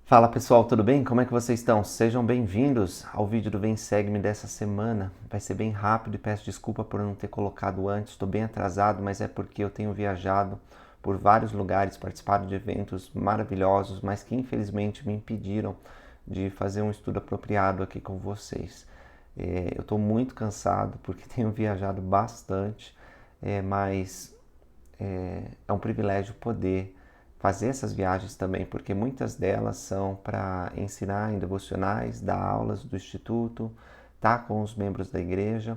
Fala pessoal, tudo bem? Como é que vocês estão? Sejam bem-vindos ao vídeo do Vem Segue-me dessa semana. Vai ser bem rápido e peço desculpa por não ter colocado antes, estou bem atrasado, mas é porque eu tenho viajado por vários lugares, participado de eventos maravilhosos, mas que infelizmente me impediram de fazer um estudo apropriado aqui com vocês. Eu estou muito cansado porque tenho viajado bastante, mas é um privilégio poder fazer essas viagens também, porque muitas delas são para ensinar em devocionais, dar aulas do Instituto, estar com os membros da igreja.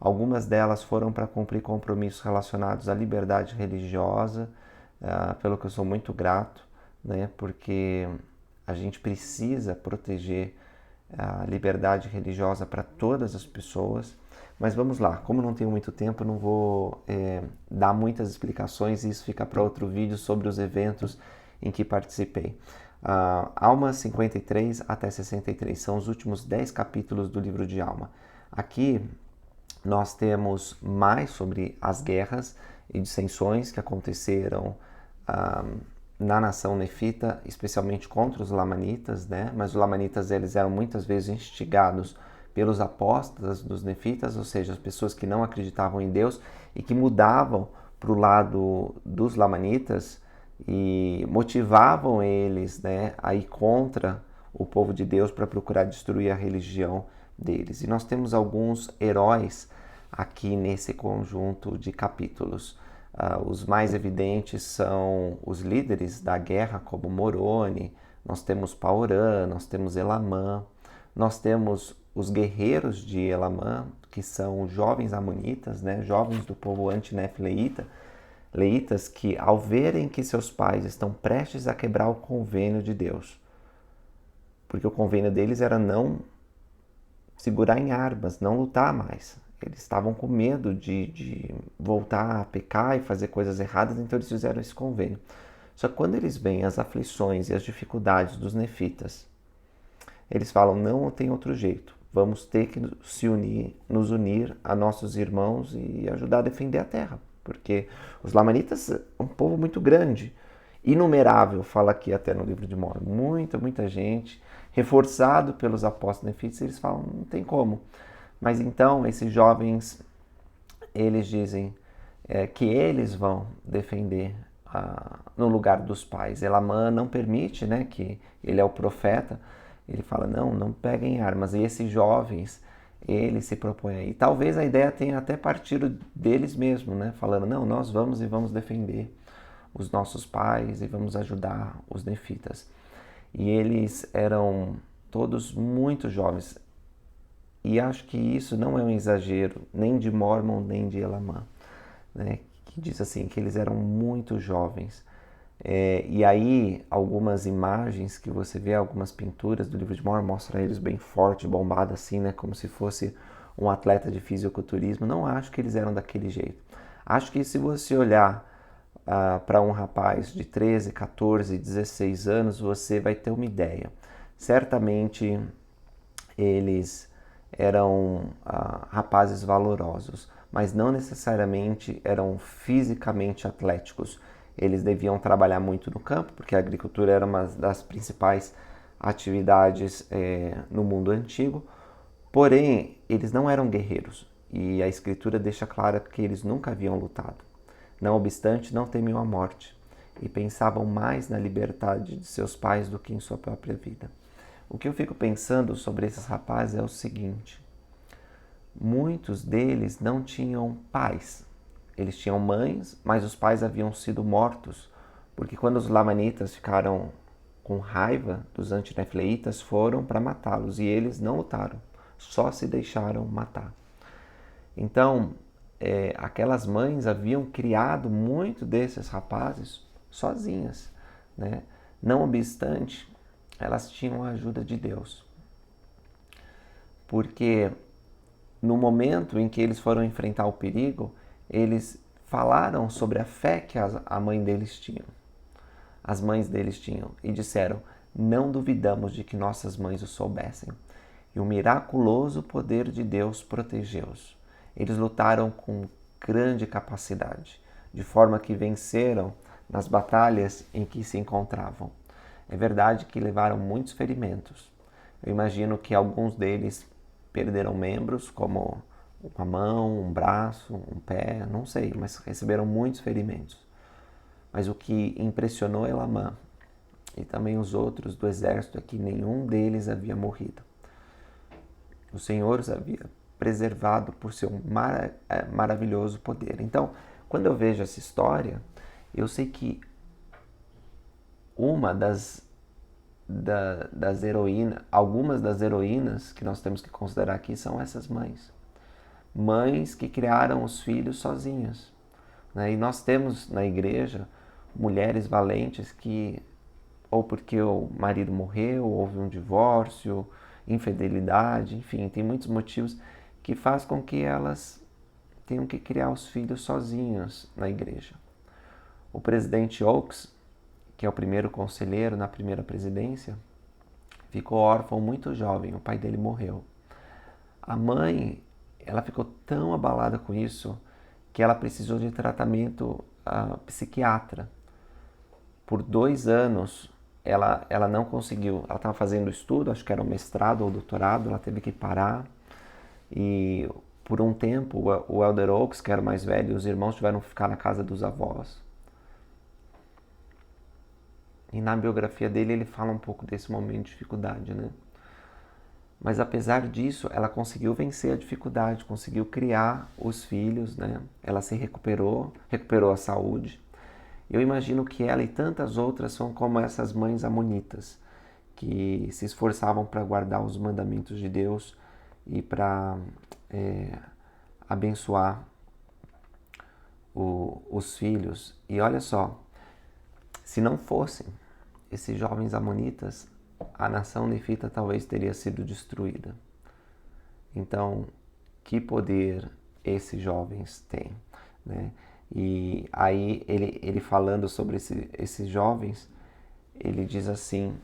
Algumas delas foram para cumprir compromissos relacionados à liberdade religiosa, pelo que eu sou muito grato, né? Porque a gente precisa proteger a liberdade religiosa para todas as pessoas. Mas vamos lá, como não tenho muito tempo, eu não vou dar muitas explicações, e isso fica para outro vídeo sobre os eventos em que participei. Alma 53 até 63 são os últimos 10 capítulos do livro de Alma. Aqui nós temos mais sobre as guerras e dissensões que aconteceram na nação nefita, especialmente contra os lamanitas, né? Mas os lamanitas eles eram muitas vezes instigados pelos apóstatas dos nefitas, ou seja, as pessoas que não acreditavam em Deus e que mudavam para o lado dos lamanitas e motivavam eles, né, a ir contra o povo de Deus para procurar destruir a religião deles. E nós temos alguns heróis aqui nesse conjunto de capítulos. Os mais evidentes são os líderes da guerra, como Moroni, nós temos Paorã, nós temos Elamã, nós temos os guerreiros de Elamã, que são jovens amonitas, né, jovens do povo antinefleíta, leitas que, ao verem que seus pais estão prestes a quebrar o convênio de Deus, porque o convênio deles era não segurar em armas, não lutar mais. Eles estavam com medo de voltar a pecar e fazer coisas erradas, então eles fizeram esse convênio. Só que quando eles veem as aflições e as dificuldades dos nefitas, eles falam, não tem outro jeito, vamos ter que nos unir a nossos irmãos e ajudar a defender a terra. Porque os lamanitas é um povo muito grande, inumerável, fala aqui até no livro de Mórmon, muita gente, reforçado pelos apóstolos nefitas, eles falam, não tem como. Mas então esses jovens, eles dizem que eles vão defender no lugar dos pais. Elamã não permite, né, que ele é o profeta, ele fala, não peguem armas. E esses jovens, eles se propõem aí. Talvez a ideia tenha até partido deles mesmos, né, falando, não, nós vamos e vamos defender os nossos pais e vamos ajudar os nefitas. E eles eram todos muito jovens. E acho que isso não é um exagero, nem de Mormon, nem de Elamã, né? Que diz assim, que eles eram muito jovens. E aí, algumas imagens que você vê, algumas pinturas do livro de Mormon, mostram eles bem forte, bombado assim, né? Como se fosse um atleta de fisiculturismo. Não acho que eles eram daquele jeito. Acho que se você olhar para um rapaz de 13, 14, 16 anos, você vai ter uma ideia. Certamente eles eram rapazes valorosos, mas não necessariamente eram fisicamente atléticos. Eles deviam trabalhar muito no campo, porque a agricultura era uma das principais atividades no mundo antigo, porém eles não eram guerreiros, e a escritura deixa clara que eles nunca haviam lutado. Não obstante, não temiam a morte, e pensavam mais na liberdade de seus pais do que em sua própria vida. O que eu fico pensando sobre esses rapazes é o seguinte: muitos deles não tinham pais. Eles tinham mães, mas os pais haviam sido mortos, porque quando os lamanitas ficaram com raiva dos antinefleitas, foram para matá-los, e eles não lutaram, só se deixaram matar. Então, aquelas mães haviam criado muito desses rapazes sozinhas, né? Não obstante, elas tinham a ajuda de Deus. Porque no momento em que eles foram enfrentar o perigo, eles falaram sobre a fé que a mãe deles tinha, as mães deles tinham, e disseram, não duvidamos de que nossas mães o soubessem. E o miraculoso poder de Deus protegeu-os. Eles lutaram com grande capacidade, de forma que venceram nas batalhas em que se encontravam. É verdade que levaram muitos ferimentos. Eu imagino que alguns deles perderam membros, como uma mão, um braço, um pé, não sei, mas receberam muitos ferimentos. Mas o que impressionou Elamã e também os outros do exército é que nenhum deles havia morrido. O Senhor os havia preservado por seu maravilhoso poder. Então, quando eu vejo essa história, eu sei que uma das heroínas, algumas das heroínas que nós temos que considerar aqui são essas mães. Mães que criaram os filhos sozinhas. Né? E nós temos na igreja mulheres valentes que, ou porque o marido morreu, houve um divórcio, infidelidade, enfim, tem muitos motivos que faz com que elas tenham que criar os filhos sozinhas na igreja. O presidente Oaks, que é o primeiro conselheiro na primeira presidência, ficou órfão muito jovem, o pai dele morreu. A mãe, ela ficou tão abalada com isso que ela precisou de tratamento psiquiatra. Por 2 anos, ela não conseguiu, ela estava fazendo estudo, acho que era um mestrado ou doutorado, ela teve que parar. E por um tempo, o Elder Oaks, que era o mais velho, e os irmãos tiveram que ficar na casa dos avós. E na biografia dele, ele fala um pouco desse momento de dificuldade, né? Mas apesar disso, ela conseguiu vencer a dificuldade, conseguiu criar os filhos, né? Ela se recuperou a saúde. Eu imagino que ela e tantas outras são como essas mães amonitas, que se esforçavam para guardar os mandamentos de Deus e para abençoar os filhos. E olha só, se não fossem esses jovens amonitas, a nação nefita talvez teria sido destruída. Então, que poder esses jovens têm, né? E aí ele falando sobre esses jovens, ele diz assim: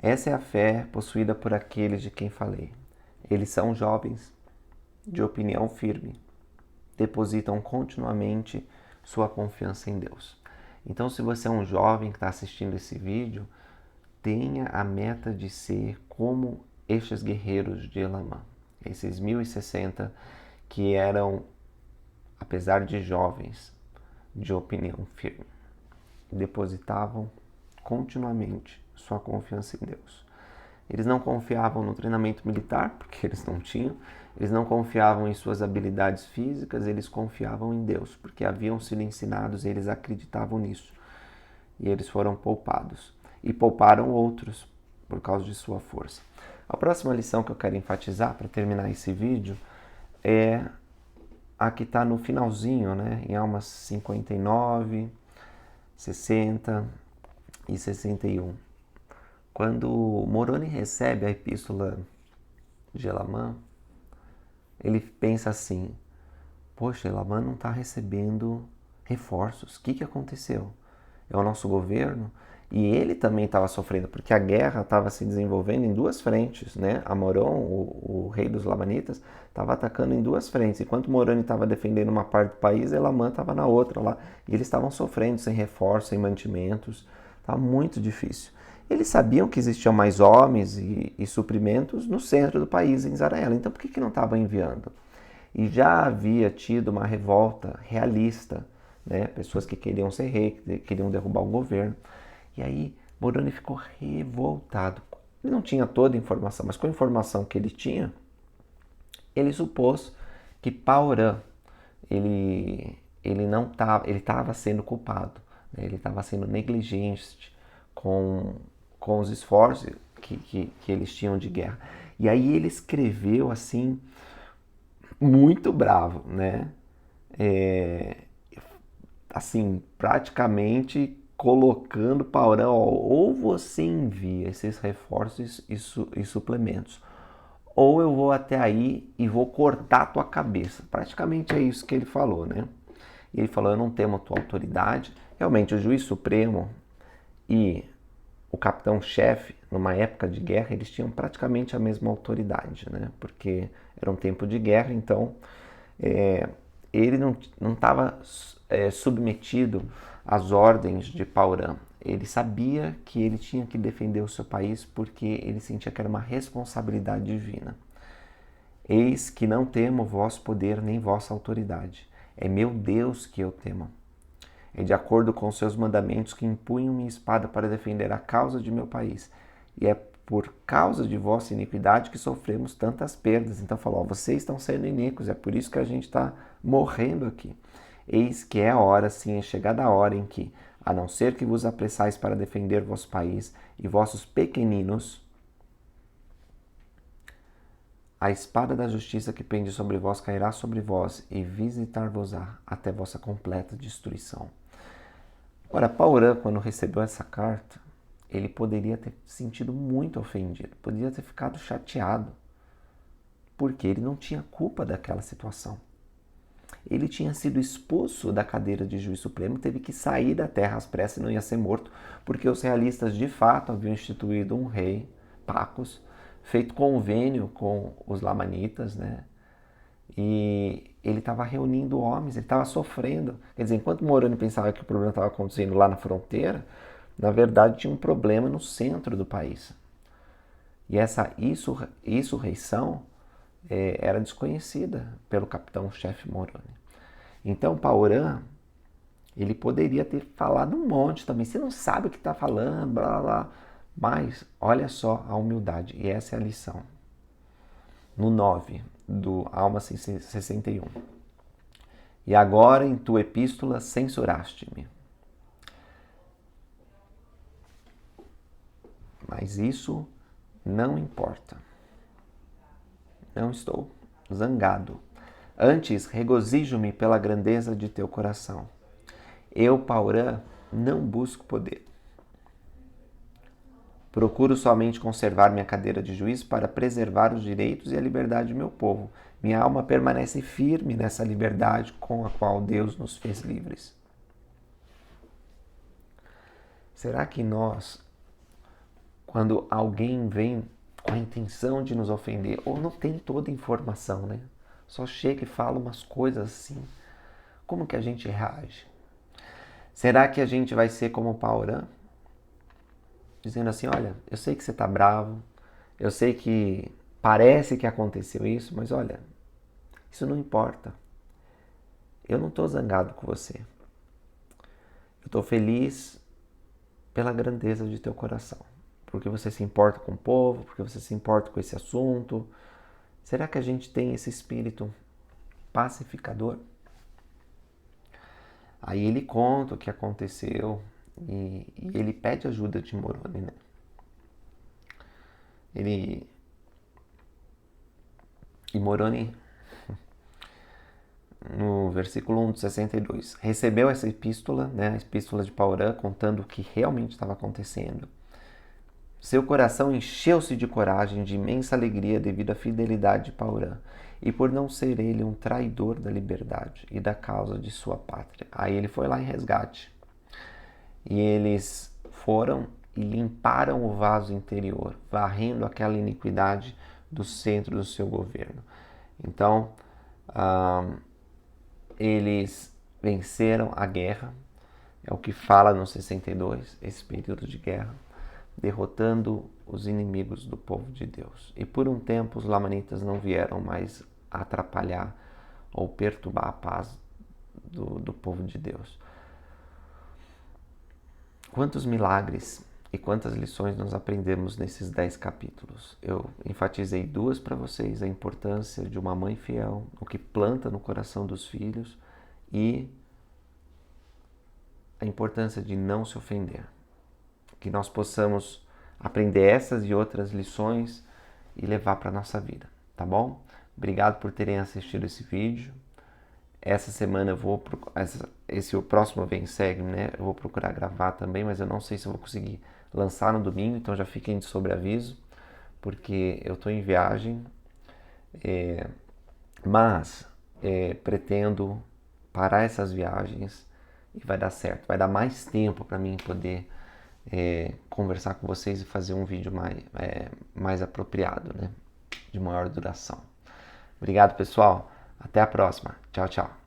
essa é a fé possuída por aqueles de quem falei. Eles são jovens, de opinião firme, depositam continuamente sua confiança em Deus. Então, se você é um jovem que está assistindo esse vídeo, tenha a meta de ser como estes guerreiros de Elamã, esses 1060 que eram, apesar de jovens, de opinião firme, depositavam continuamente sua confiança em Deus. Eles não confiavam no treinamento militar, porque eles não tinham. Eles não confiavam em suas habilidades físicas, eles confiavam em Deus, porque haviam sido ensinados e eles acreditavam nisso. E eles foram poupados. E pouparam outros por causa de sua força. A próxima lição que eu quero enfatizar, para terminar esse vídeo, é a que está no finalzinho, né? Em Almas 59, 60 e 61. Quando Moroni recebe a epístola de Elamã, ele pensa assim: poxa, Elamã não está recebendo reforços. O que aconteceu? É o nosso governo? E ele também estava sofrendo, porque a guerra estava se desenvolvendo em 2 frentes, né? Amoron, o rei dos Lamanitas, estava atacando em 2 frentes. Enquanto Moroni estava defendendo uma parte do país, Elamã estava na outra lá. E eles estavam sofrendo sem reforços, sem mantimentos. Estava muito difícil. Eles sabiam que existiam mais homens e suprimentos no centro do país, em Israel. Então, por que não estavam enviando? E já havia tido uma revolta realista, né? Pessoas que queriam ser rei, que queriam derrubar o governo. E aí, Moroni ficou revoltado. Ele não tinha toda a informação, mas com a informação que ele tinha, ele supôs que Paurã, ele estava sendo culpado, né? Ele estava sendo negligente com os esforços que eles tinham de guerra. E aí ele escreveu assim, muito bravo, né? Assim, praticamente colocando Paurã, ou você envia esses reforços e suplementos, ou eu vou até aí e vou cortar a tua cabeça. Praticamente é isso que ele falou, né? E ele falou: eu não temo a tua autoridade. Realmente, o juiz supremo e o capitão-chefe, numa época de guerra, eles tinham praticamente a mesma autoridade, né? Porque era um tempo de guerra, então ele não estava submetido às ordens de Paurã. ele sabia que ele tinha que defender o seu país porque ele sentia que era uma responsabilidade divina. Eis que não temo vosso poder nem vossa autoridade. É meu Deus que eu temo. É de acordo com os seus mandamentos que empunho minha espada para defender a causa de meu país. E é por causa de vossa iniquidade que sofremos tantas perdas. Então falou, vocês estão sendo iníquos, é por isso que a gente está morrendo aqui. Eis que é a hora, sim, é chegada a hora em que, a não ser que vos apressais para defender vosso país e vossos pequeninos, a espada da justiça que pende sobre vós cairá sobre vós e visitar-vos-á até vossa completa destruição. Ora, Paurã, quando recebeu essa carta, ele poderia ter se sentido muito ofendido, poderia ter ficado chateado, porque ele não tinha culpa daquela situação. Ele tinha sido expulso da cadeira de juiz supremo, teve que sair da terra às pressas e não ia ser morto, porque os realistas de fato haviam instituído um rei, Pacos, feito convênio com os lamanitas, né? E ele estava reunindo homens, ele estava sofrendo. Quer dizer, enquanto Moroni pensava que o problema estava acontecendo lá na fronteira, na verdade tinha um problema no centro do país. E essa insurreição era desconhecida pelo capitão-chefe Moroni. Então, Paurã, ele poderia ter falado um monte também. Você não sabe o que está falando, blá, blá, blá. Mas, olha só a humildade. E essa é a lição. No 9 do Alma 61. E agora em tua epístola censuraste-me. Mas isso não importa. Não estou zangado. Antes, regozijo-me pela grandeza de teu coração. Eu, Paurã, não busco poder. Procuro somente conservar minha cadeira de juiz para preservar os direitos e a liberdade do meu povo. Minha alma permanece firme nessa liberdade com a qual Deus nos fez livres. Será que nós, quando alguém vem com a intenção de nos ofender, ou não tem toda a informação, né? Só chega e fala umas coisas assim, como que a gente reage? Será que a gente vai ser como Paurã? Dizendo assim, olha, eu sei que você está bravo, eu sei que parece que aconteceu isso, mas olha, isso não importa. Eu não estou zangado com você. Eu estou feliz pela grandeza de teu coração. Porque você se importa com o povo, porque você se importa com esse assunto. Será que a gente tem esse espírito pacificador? Aí ele conta o que aconteceu e ele pede ajuda de Moroni, né? E Moroni, no versículo 1 de 62, recebeu essa epístola, né, a epístola de Paurã, contando o que realmente estava acontecendo. Seu coração encheu-se de coragem, de imensa alegria devido à fidelidade de Paurã, e por não ser ele um traidor da liberdade e da causa de sua pátria. Aí ele foi lá em resgate. E eles foram e limparam o vaso interior, varrendo aquela iniquidade do centro do seu governo. Então, eles venceram a guerra, é o que fala no 62, esse período de guerra, derrotando os inimigos do povo de Deus. E por um tempo os lamanitas não vieram mais atrapalhar ou perturbar a paz do povo de Deus. Quantos milagres e quantas lições nós aprendemos nesses 10 capítulos. Eu enfatizei 2 para vocês, a importância de uma mãe fiel, o que planta no coração dos filhos, e a importância de não se ofender. Que nós possamos aprender essas e outras lições e levar para a nossa vida, tá bom? Obrigado por terem assistido esse vídeo. Essa semana eu vou... o próximo Vem Segue, né? Eu vou procurar gravar também, mas eu não sei se eu vou conseguir lançar no domingo, então já fiquem de sobreaviso, porque eu estou em viagem, mas pretendo parar essas viagens e vai dar certo. Vai dar mais tempo para mim poder conversar com vocês e fazer um vídeo mais apropriado, né? De maior duração. Obrigado, pessoal. Até a próxima. Tchau, tchau.